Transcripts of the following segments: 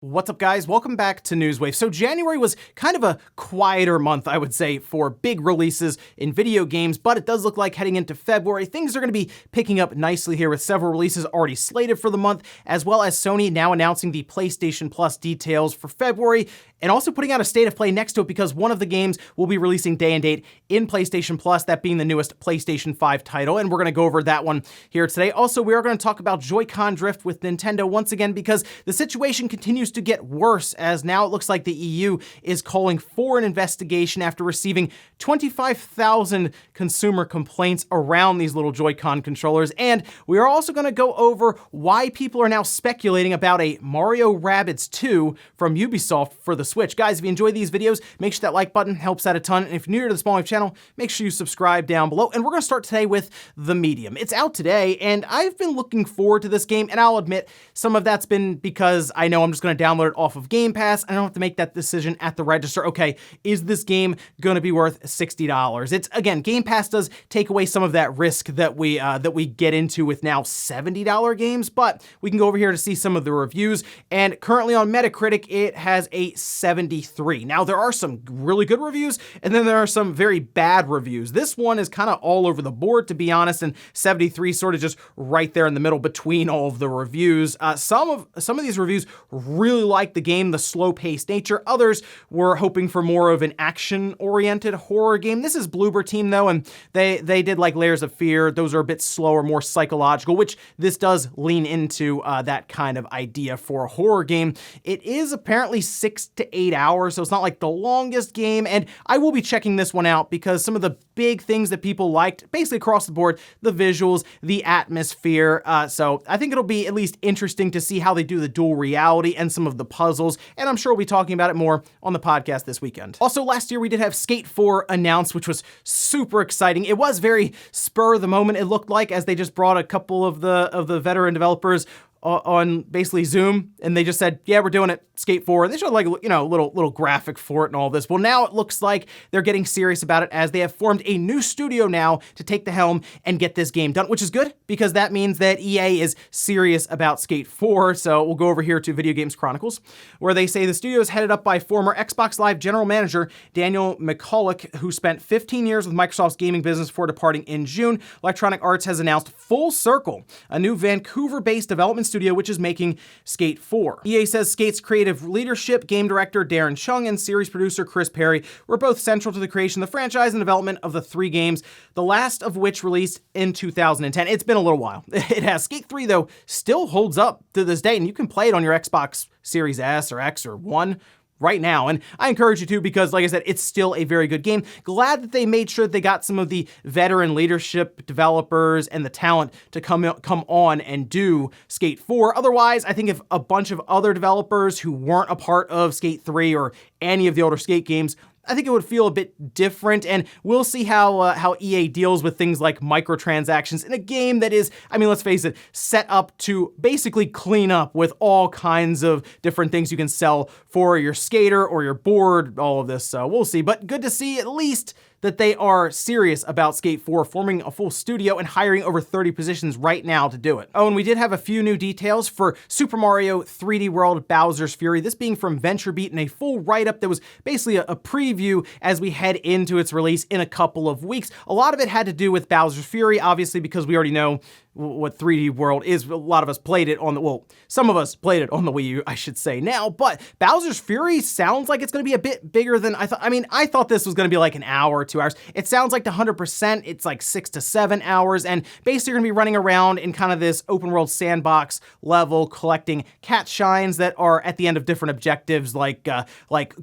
What's up, guys? Welcome back to Newswave. So January was kind of a quieter month, I would say, for big releases in video games, but it does look like heading into February, things are going to be picking up nicely here with several releases already slated for the month, as well as Sony now announcing the PlayStation Plus details for February, and also putting out a state of play next to it because one of the games will be releasing day and date in PlayStation Plus, that being the newest PlayStation 5 title, and we're going to go over that one here today. Also, we are going to talk about Joy-Con drift with Nintendo once again because the situation continues to get worse, as now it looks like the EU is calling for an investigation after receiving 25,000 consumer complaints around these little Joy-Con controllers. And we are also going to go over why people are now speculating about a Mario Rabbids 2 from Ubisoft for the Switch. Guys, if you enjoy these videos, make sure that like button helps out a ton. And if you're new to the Small Wave channel, make sure you subscribe down below. And we're going to start today with The Medium. It's out today, and I've been looking forward to this game, and I'll admit some of that's been because I know I'm just going to download it off of Game Pass. I don't have to make that decision at the register. Okay, is this game going to be worth $60? It's, again, Game Pass does take away some of that risk that we get into with now $70 games, but we can go over here to see some of the reviews, and currently on Metacritic, it has a 73. Now, there are some really good reviews, and then there are some very bad reviews. This one is kind of all over the board, to be honest, and 73 sort of just right there in the middle between all of the reviews. Some of these reviews really like the game, the slow-paced nature. Others were hoping for more of an action-oriented horror game. This is Bloober Team, though, and they did like Layers of Fear. Those are a bit slower, more psychological, which this does lean into that kind of idea for a horror game. It is apparently 6 to 8 hours, so it's not like the longest game, and I will be checking this one out because some of the big things that people liked, basically across the board, the visuals, the atmosphere, so I think it'll be at least interesting to see how they do the dual reality and some of the puzzles, and I'm sure we'll be talking about it more on the podcast this weekend. Also, last year we did have Skate 4 announced, which was super exciting. It was very spur of the moment, it looked like, as they just brought a couple of the veteran developers on basically Zoom, and they just said, yeah, we're doing it, Skate 4. And they showed like, you know, little graphic for it and all this. Well, now it looks like they're getting serious about it, as they have formed a new studio now to take the helm and get this game done, which is good because that means that EA is serious about Skate 4. So we'll go over here to Video Games Chronicles, where they say the studio is headed up by former Xbox Live general manager Daniel McCulloch, who spent 15 years with Microsoft's gaming business before departing in June. Electronic Arts has announced Full Circle, a new Vancouver-based development studio which is making Skate 4. EA says Skate's creative leadership, game director Darren Chung and series producer Chris Perry were both central to the creation of the franchise and development of the 3 games, the last of which released in 2010. It's been a little while. It has. Skate 3, though, still holds up to this day, and you can play it on your Xbox Series S or X or One right now, and I encourage you to because, like I said, it's still a very good game. Glad that they made sure they got some of the veteran leadership developers and the talent to come on and do Skate 4. Otherwise, I think if a bunch of other developers who weren't a part of Skate 3 or any of the older Skate games, I think it would feel a bit different, and we'll see how EA deals with things like microtransactions in a game that is, I mean, let's face it, set up to basically clean up with all kinds of different things you can sell for your skater or your board, all of this, so we'll see. But good to see at least that they are serious about Skate 4, forming a full studio and hiring over 30 positions right now to do it. Oh, and we did have a few new details for Super Mario 3D World Bowser's Fury, this being from VentureBeat in a full write-up that was basically a preview as we head into its release in a couple of weeks. A lot of it had to do with Bowser's Fury, obviously, because we already know what 3D World is. A lot of us played it on the, well, some of us played it on the Wii U, I should say now, but Bowser's Fury sounds like it's going to be a bit bigger than I thought. I mean, I thought this was going to be like an hour or 2 hours. It sounds like 100%, it's like 6 to 7 hours, and basically you're going to be running around in kind of this open world sandbox level, collecting cat shines that are at the end of different objectives, like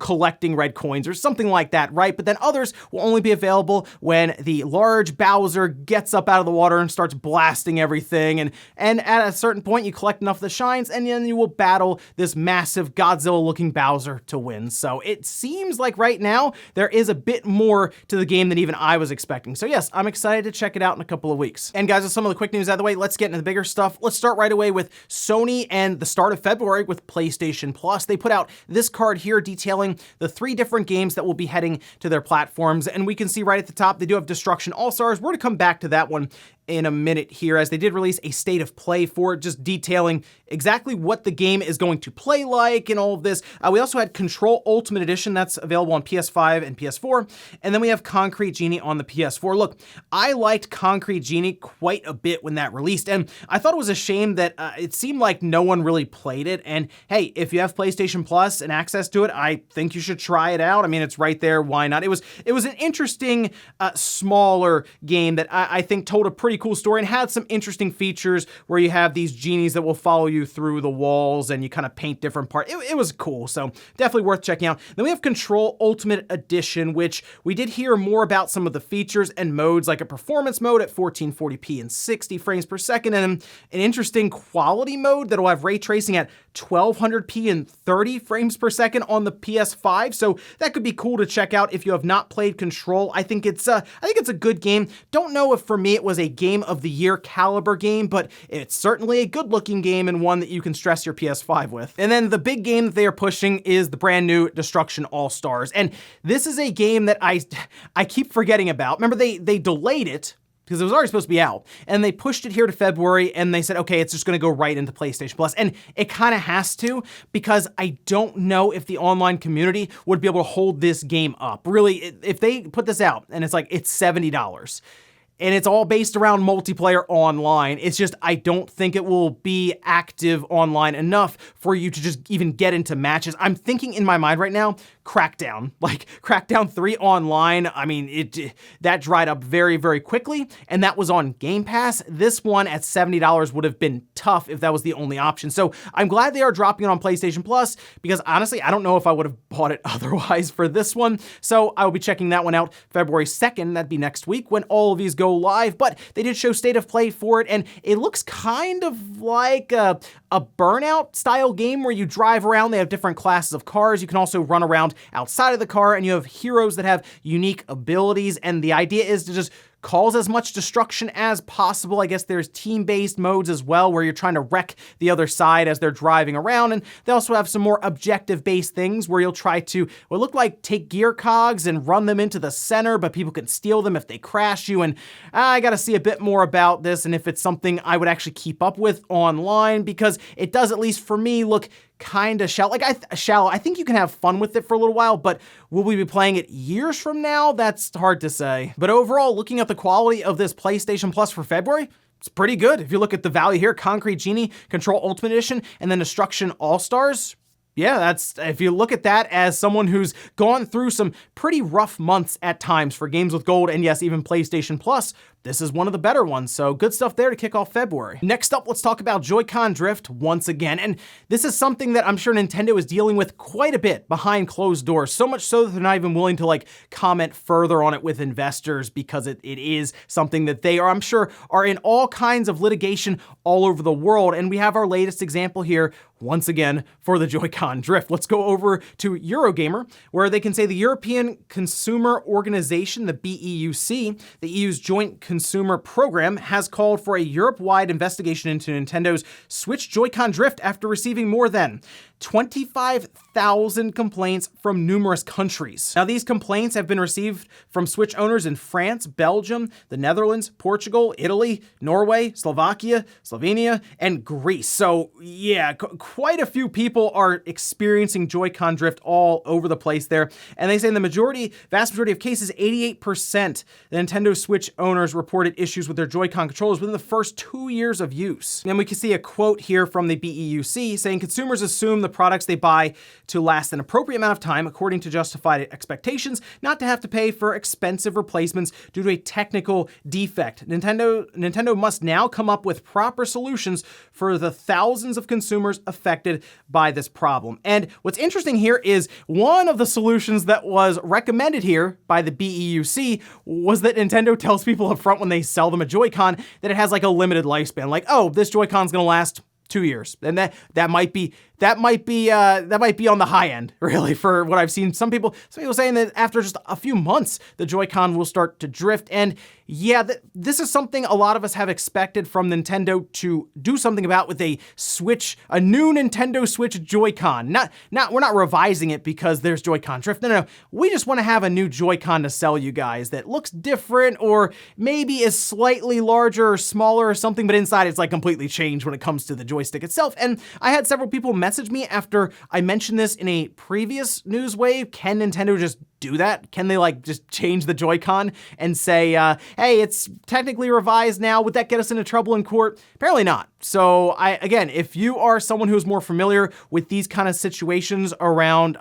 collecting red coins or something like that, right? But then others will only be available when the large Bowser gets up out of the water and starts blasting everything, and at a certain point you collect enough of the shines and then you will battle this massive Godzilla looking Bowser to win. So it seems like right now there is a bit more to the game than even I was expecting. So yes, I'm excited to check it out in a couple of weeks. And guys, with some of the quick news out of the way, let's get into the bigger stuff. Let's start right away with Sony and the start of February with PlayStation Plus. They put out this card here detailing the 3 different games that will be heading to their platforms, and we can see right at the top they do have Destruction All-Stars. We're going to come back to that one in a minute here, as they did release a state of play for it, just detailing exactly what the game is going to play like and all of this. We also had Control Ultimate Edition, that's available on PS5 and PS4, and then we have Concrete Genie on the PS4. Look, I liked Concrete Genie quite a bit when that released, and I thought it was a shame that it seemed like no one really played it, and hey, if you have PlayStation Plus and access to it, I think you should try it out. I mean, it's right there, why not? It was an interesting, smaller game that I think told a pretty cool story and had some interesting features where you have these genies that will follow you through the walls and you kind of paint different parts. It was cool, so definitely worth checking out. Then we have Control Ultimate Edition, which we did hear more about some of the features and modes, like a performance mode at 1440p and 60 frames per second, and an interesting quality mode that'll have ray tracing at 1200p and 30 frames per second on the PS5. So that could be cool to check out if you have not played Control. I think it's a good game. Don't know if for me it was a game of the year caliber game, but it's certainly a good looking game and one that you can stress your PS5 with. And then the big game that they are pushing is the brand new Destruction All-Stars. And this is a game that I keep forgetting about. Remember, they delayed it because it was already supposed to be out, and they pushed it here to February, and they said, okay, it's just gonna go right into PlayStation Plus, and it kind of has to, because I don't know if the online community would be able to hold this game up. Really, if they put this out, and it's $70, and it's all based around multiplayer online, it's just, I don't think it will be active online enough for you to just even get into matches. I'm thinking in my mind right now, Crackdown, like Crackdown 3 online. I mean, that dried up very, very quickly, and that was on Game Pass. This one at $70 would have been tough if that was the only option. So I'm glad they are dropping it on PlayStation Plus, because honestly, I don't know if I would have bought it otherwise for this one. So I will be checking that one out February 2nd. That'd be next week when all of these go live, but they did show state of play for it, and it looks kind of like a Burnout style game where you drive around. They have different classes of cars. You can also run around outside of the car, and you have heroes that have unique abilities, and the idea is to just cause as much destruction as possible. I guess there's team-based modes as well, where you're trying to wreck the other side as they're driving around, and they also have some more objective-based things where you'll try to, what look like, take gear cogs and run them into the center, but people can steal them if they crash you, and I gotta see a bit more about this, and if it's something I would actually keep up with online, because it does, at least for me, look kind of shallow. I think you can have fun with it for a little while, but will we be playing it years from now? That's hard to say. But overall, looking at the quality of this PlayStation Plus for February, it's pretty good. If you look at the value here, Concrete Genie, Control Ultimate Edition, and then Destruction All-Stars, yeah, if you look at that as someone who's gone through some pretty rough months at times for games with gold, and yes, even PlayStation Plus, this is one of the better ones, so good stuff there to kick off February. Next up, let's talk about Joy-Con drift once again, and this is something that I'm sure Nintendo is dealing with quite a bit behind closed doors, so much so that they're not even willing to comment further on it with investors, because it is something that they are, I'm sure, are in all kinds of litigation all over the world, and we have our latest example here once again for the Joy-Con drift. Let's go over to Eurogamer, where they can say the European Consumer Organization, the BEUC, the EU's joint consumer program, has called for a Europe-wide investigation into Nintendo's Switch Joy-Con drift after receiving more than 25,000 complaints from numerous countries. Now, these complaints have been received from Switch owners in France, Belgium, the Netherlands, Portugal, Italy, Norway, Slovakia, Slovenia, and Greece. So yeah, quite a few people are experiencing Joy-Con drift all over the place there. And they say in the vast majority of cases, 88%, the Nintendo Switch owners reported issues with their Joy-Con controllers within the first 2 years of use. And we can see a quote here from the BEUC saying, consumers assume the products they buy to last an appropriate amount of time according to justified expectations, not to have to pay for expensive replacements due to a technical defect. Nintendo must now come up with proper solutions for the thousands of consumers affected by this problem. And what's interesting here is one of the solutions that was recommended here by the BEUC was that Nintendo tells people up front when they sell them a Joy-Con that it has a limited lifespan. Oh, this Joy-Con's gonna last 2 years. And that might be that might be on the high end, really, for what I've seen. Some people saying that after just a few months, the Joy-Con will start to drift. And yeah, this is something a lot of us have expected from Nintendo to do something about with a new Nintendo Switch Joy-Con. We're not revising it because there's Joy-Con drift. No. We just want to have a new Joy-Con to sell you guys that looks different or maybe is slightly larger or smaller or something, but inside it's like completely changed when it comes to the joystick itself. And I had several people message me after I mentioned this in a previous news wave. Can Nintendo just do that? Can they like just change the Joy-Con and say, hey, it's technically revised now? Would that get us into trouble in court? Apparently not. So again, if you are someone who's more familiar with these kind of situations around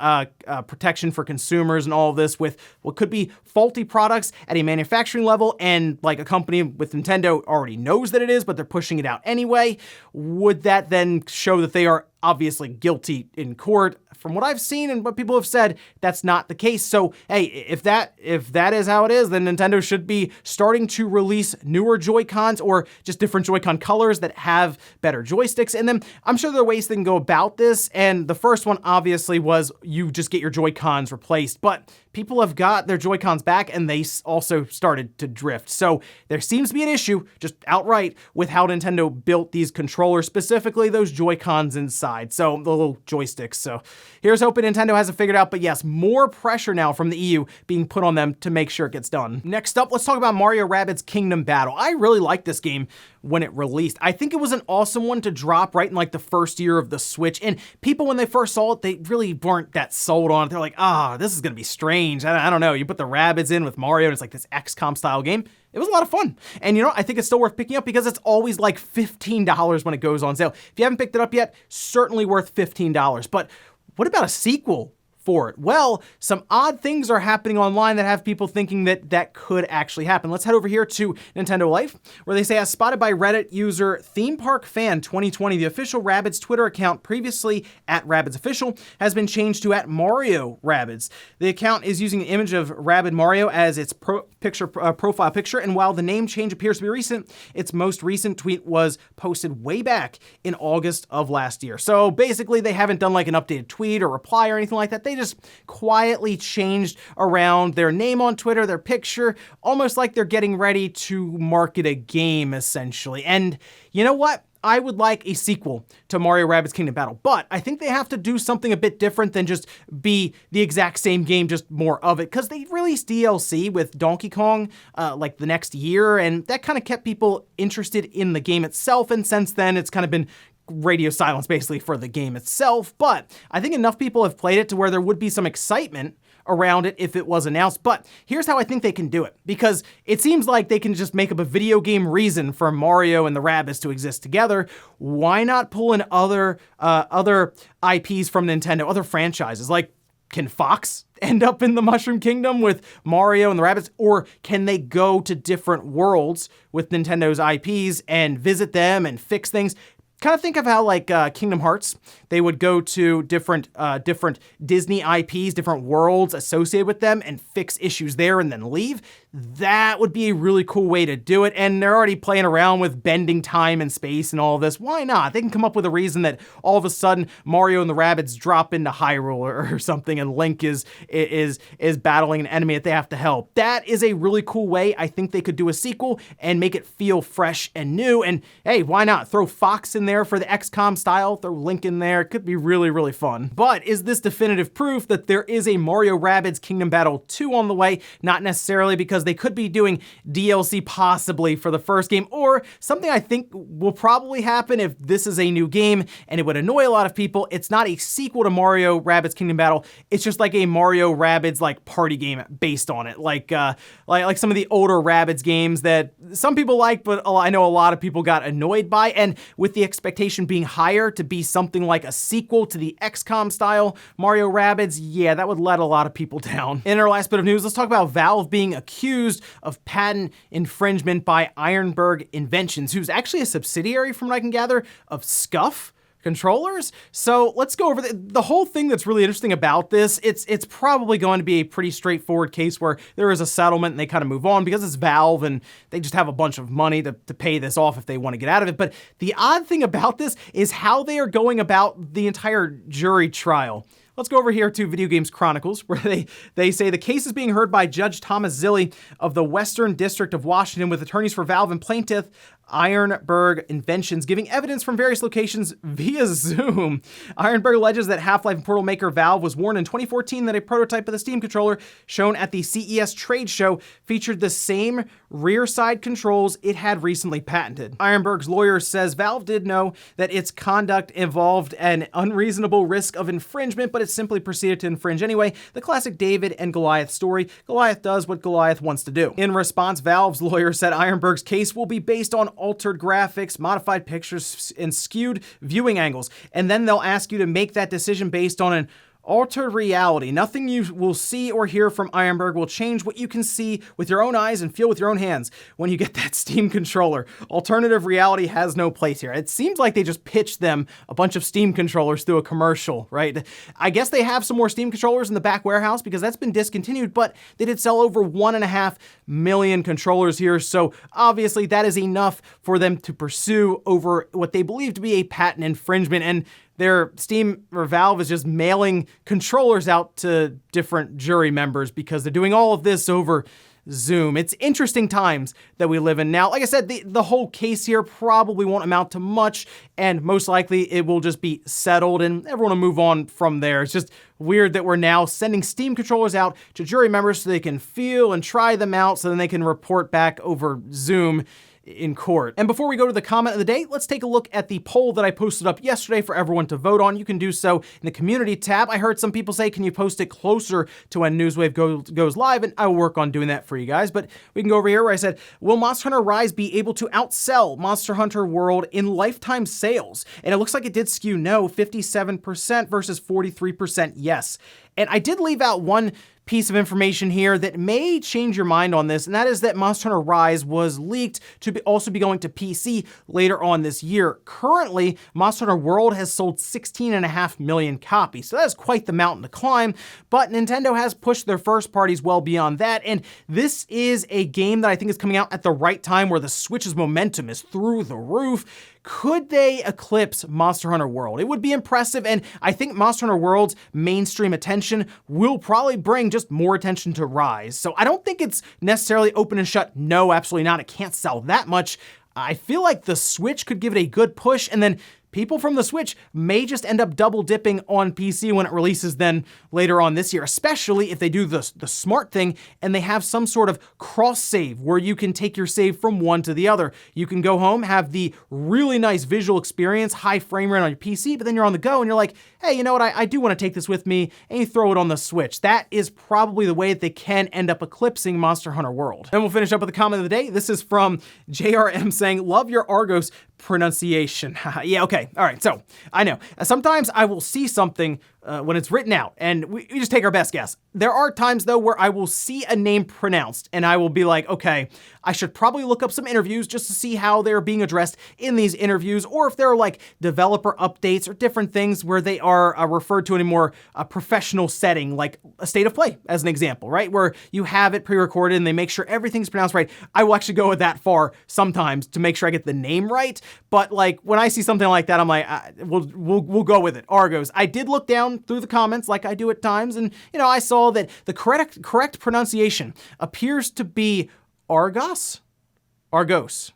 protection for consumers and all of this with what could be faulty products at a manufacturing level, and like a company with Nintendo already knows that it is, but they're pushing it out anyway, would that then show that they are obviously guilty in court? From what I've seen and what people have said, that's not the case. So, hey, if that is how it is, then Nintendo should be starting to release newer Joy-Cons or just different Joy-Con colors that have better joysticks in them. I'm sure there are ways they can go about this, and the first one obviously was you just get your Joy-Cons replaced, but people have got their Joy-Cons back and they also started to drift. So there seems to be an issue, just outright, with how Nintendo built these controllers, specifically those Joy-Cons inside, so the little joysticks. So here's hoping Nintendo has it figured out, but yes, more pressure now from the EU being put on them to make sure it gets done. Next up, let's talk about Mario Rabbids Kingdom Battle. I really liked this game when it released. I think it was an awesome one to drop right in like the first year of the Switch, and people when they first saw it, they really weren't that sold on it. They're like, this is gonna be strange. I don't know. You put the Rabbids in with Mario and it's like this XCOM style game. It was a lot of fun. And you know, I think it's still worth picking up because it's always like $15 when it goes on sale. If you haven't picked it up yet, certainly worth $15. But what about a sequel for it? Well, some odd things are happening online that have people thinking that that could actually happen. Let's head over here to Nintendo Life, where they say, as spotted by Reddit user Theme Park Fan 2020, the official Rabbids Twitter account, previously at Rabbids Official, has been changed to at Mario Rabbids. The account is using the image of Rabbid Mario as its profile picture, and while the name change appears to be recent, its most recent tweet was posted way back in August of last year. So basically, they haven't done like an updated tweet or reply or anything like that. They just quietly changed around their name on Twitter, their picture, almost like they're getting ready to market a game, essentially. And you know what? I would like a sequel to Mario Rabbids Kingdom Battle, but I think they have to do something a bit different than just be the exact same game, just more of it, because they released DLC with Donkey Kong like the next year, and that kind of kept people interested in the game itself, and since then it's kind of been radio silence basically for the game itself. But I think enough people have played it to where there would be some excitement around it if it was announced. But here's how I think they can do it, because it seems like they can just make up a video game reason for Mario and the Rabbids to exist together. Why not pull in other IPs from Nintendo, other franchises? Like, can Fox end up in the Mushroom Kingdom with Mario and the Rabbids? Or can they go to different worlds with Nintendo's IPs and visit them and fix things? Kind of think of how like Kingdom Hearts, they would go to different Disney IPs, different worlds associated with them and fix issues there and then leave. That would be a really cool way to do it. And they're already playing around with bending time and space and all of this. Why not? They can come up with a reason that all of a sudden Mario and the Rabbids drop into Hyrule or something and Link is battling an enemy that they have to help. That is a really cool way. I think they could do a sequel and make it feel fresh and new. And hey, why not? Throw Fox in there for the XCOM style, throw Link in there. It could be really, really fun. But is this definitive proof that there is a Mario Rabbids Kingdom Battle 2 on the way? Not necessarily, because they could be doing DLC possibly for the first game, or something I think will probably happen if this is a new game, and it would annoy a lot of people. It's not a sequel to Mario Rabbids Kingdom Battle. It's just like a Mario Rabbids like party game based on it. Like some of the older Rabbids games that some people like, but I know a lot of people got annoyed by, and with the expectation being higher to be something like a sequel to the XCOM style Mario Rabbids, yeah, that would let a lot of people down. In our last bit of news, let's talk about Valve being accused of patent infringement by Ironberg Inventions, who's actually a subsidiary, from what I can gather, of Scuf. controllers. So let's go over the whole thing that's really interesting about this. It's probably going to be a pretty straightforward case where there is a settlement and they kind of move on because it's Valve and they just have a bunch of money to pay this off if they want to get out of it. But the odd thing about this is how they are going about the entire jury trial. Let's go over here to Video Games Chronicles, where they say the case is being heard by Judge Thomas Zilli of the Western District of Washington with attorneys for Valve and plaintiff Ironburg Inventions giving evidence from various locations via Zoom. Ironburg alleges that Half-Life and Portal maker Valve was warned in 2014 that a prototype of the Steam controller shown at the CES trade show featured the same rear side controls it had recently patented. Ironburg's lawyer says Valve did know that its conduct involved an unreasonable risk of infringement, but it simply proceeded to infringe anyway. The classic David and Goliath story. Goliath does what Goliath wants to do. In response, Valve's lawyer said Ironburg's case will be based on altered graphics, modified pictures, and skewed viewing angles. And then they'll ask you to make that decision based on an altered reality. Nothing you will see or hear from Ironburg will change what you can see with your own eyes and feel with your own hands when you get that Steam controller. Alternative reality has no place here. It seems like they just pitched them a bunch of Steam controllers through a commercial, right? I guess they have some more Steam controllers in the back warehouse because that's been discontinued, but they did sell over 1.5 million controllers here, so obviously that is enough for them to pursue over what they believe to be a patent infringement, and their Steam or Valve is just mailing controllers out to different jury members because they're doing all of this over Zoom. It's interesting times that we live in now. Like I said, the whole case here probably won't amount to much, and most likely it will just be settled and everyone will move on from there. It's just weird that we're now sending Steam controllers out to jury members so they can feel and try them out so then they can report back over Zoom in court. And before we go to the comment of the day, let's take a look at the poll that I posted up yesterday for everyone to vote on. You can do so in the community tab. I heard some people say, can you post it closer to when Newswave goes live? And I will work on doing that for you guys. But we can go over here where I said, will Monster Hunter Rise be able to outsell Monster Hunter World in lifetime sales? And it looks like it did skew no, 57% versus 43% yes. And I did leave out one piece of information here that may change your mind on this, and that is that Monster Hunter Rise was leaked to also be going to PC later on this year. Currently, Monster Hunter World has sold 16.5 million copies, so that is quite the mountain to climb, but Nintendo has pushed their first parties well beyond that, and this is a game that I think is coming out at the right time where the Switch's momentum is through the roof. Could they eclipse Monster Hunter World? It would be impressive, and I think Monster Hunter World's mainstream attention will probably bring just more attention to Rise. So I don't think it's necessarily open and shut. No, absolutely not. It can't sell that much. I feel like the Switch could give it a good push, and then people from the Switch may just end up double dipping on PC when it releases then later on this year, especially if they do the smart thing and they have some sort of cross save where you can take your save from one to the other. You can go home, have the really nice visual experience, high frame rate on your PC, but then you're on the go and you're like, hey, you know what? I do want to take this with me, and you throw it on the Switch. That is probably the way that they can end up eclipsing Monster Hunter World. And we'll finish up with the comment of the day. This is from JRM saying, love your Argos pronunciation. Yeah, okay. All right. So I know sometimes I will see something when it's written out and we just take our best guess. There are times though where I will see a name pronounced and I will be like, okay, I should probably look up some interviews just to see how they're being addressed in these interviews, or if there are like developer updates or different things where they are referred to in a more professional setting, like a state of play as an example, right? Where you have it pre-recorded and they make sure everything's pronounced right. I will actually go that far sometimes to make sure I get the name right. But like when I see something like that, I'm like, we'll go with it. Argos. I did look down through the comments like I do at times, and you know, I saw that the correct pronunciation appears to be Argos? Argos.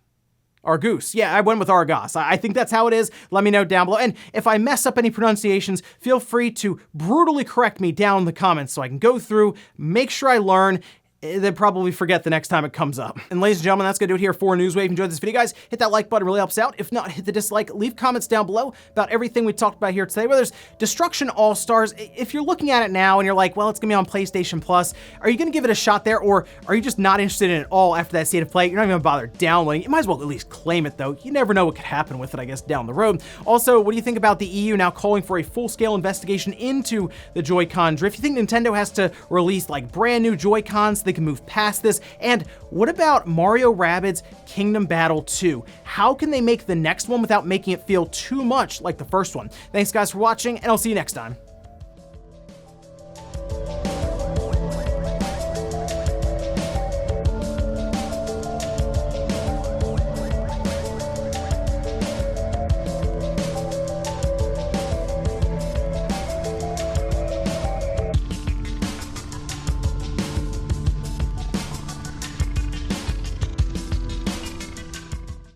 Argus. Yeah, I went with Argos. I think that's how it is. Let me know down below. And if I mess up any pronunciations, feel free to brutally correct me down in the comments so I can go through, make sure I learn, then probably forget the next time it comes up. And ladies and gentlemen, that's gonna do it here for Newswave. If you enjoyed this video, guys, hit that like button, really helps out. If not, hit the dislike, leave comments down below about everything we talked about here today, whether it's Destruction All-Stars. If you're looking at it now and you're like, well, it's gonna be on PlayStation Plus, are you gonna give it a shot there, or are you just not interested in it at all after that state of play? You're not even gonna bother downloading. You might as well at least claim it though. You never know what could happen with it, I guess, down the road. Also, what do you think about the EU now calling for a full-scale investigation into the Joy-Con drift? You think Nintendo has to release like brand new Joy-Cons, they can move past this? And what about Mario Rabbids Kingdom Battle 2? How can they make the next one without making it feel too much like the first one? Thanks guys for watching, and I'll see you next time.